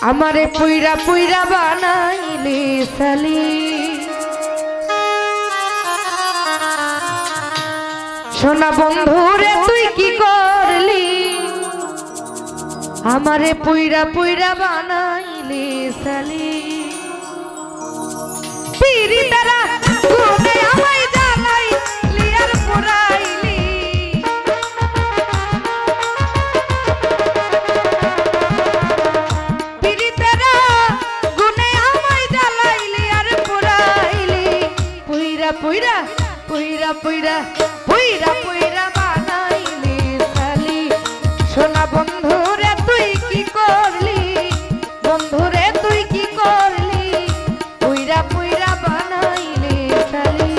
আমারে পুইরা পুইরা বানাইলি সালি সোনা বন্ধুরে তুই কি করলি আমারে পুইরা পুইরা বানাইলি সালি পিরি তারা গুনে আমায় জ্বালাইলি আর পুরাইলি পিরি তারা গুনে আমায় জ্বালাইলি আর পুরাইলি পুইরা পুইরা পুইরা পুইরা পুইরা পুইরা বানাইলি সালি সোনা বন্ধুরে তুই কি করলি বন্ধুরে তুই কি করলি পুইরা পুইরা বানাইলি সালি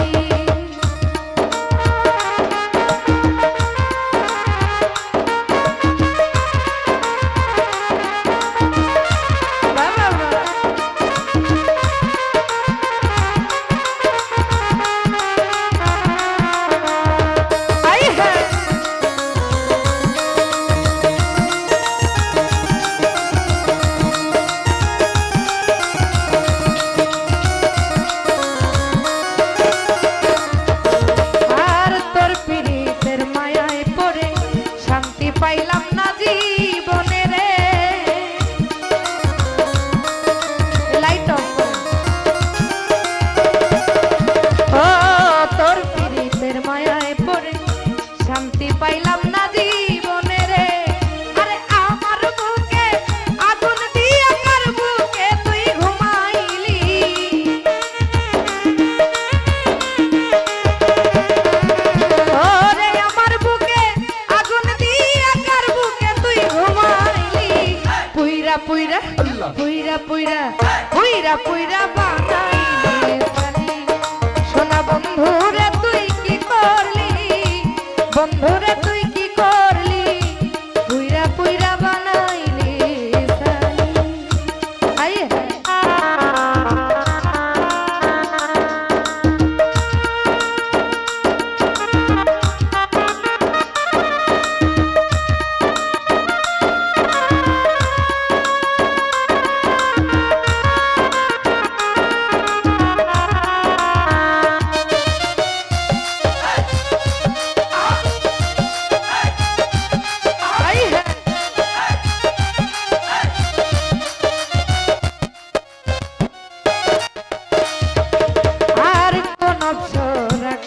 বাবা পাইলাম না জীবনে রে লাইট অফ ও তোর পিরিতের মায়ায় পড়ে শান্তি পাইলাম না জীবনে রে আরে আমার বুকে আগুন দিয়া কার বুকে তুই ঘুমাইলি ওরে আমার বুকে আগুন দিয়া পুইরা পুইরা পুইরা পুইরা পুইরা পুইরা বানাইলি সালি সোনা বন্ধুরে তুই কি করলি বন্ধুরে তুই কি করলি পুইরা পুইরা বানাইলি সালি আয়ে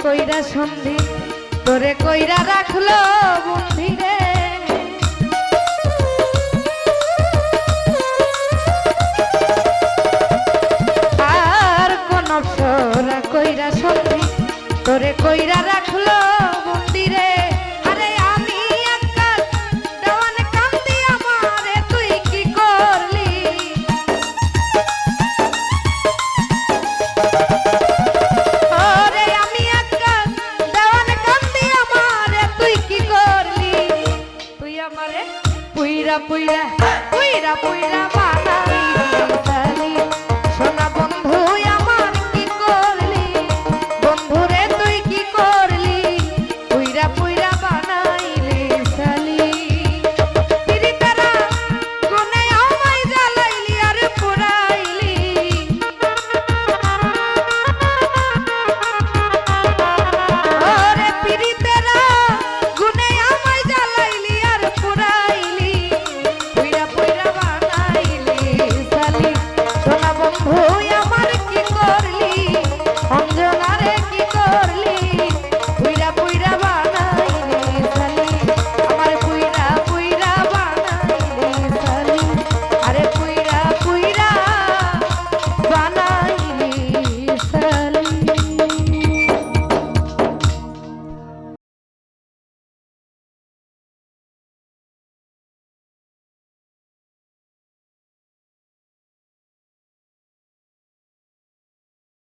কইরা সন্ধি তোরে কইরা রাখলো বন্ধি রে আর কোন অপসরা কইরা সন্ধি তোরে কইরা রাখলো বন্ধি রে আরে আমি একাল দেওয়ান কান্দি আমারে তুই কি করলি পুইরা পুইরা পুইরা পুইরা বানাইলি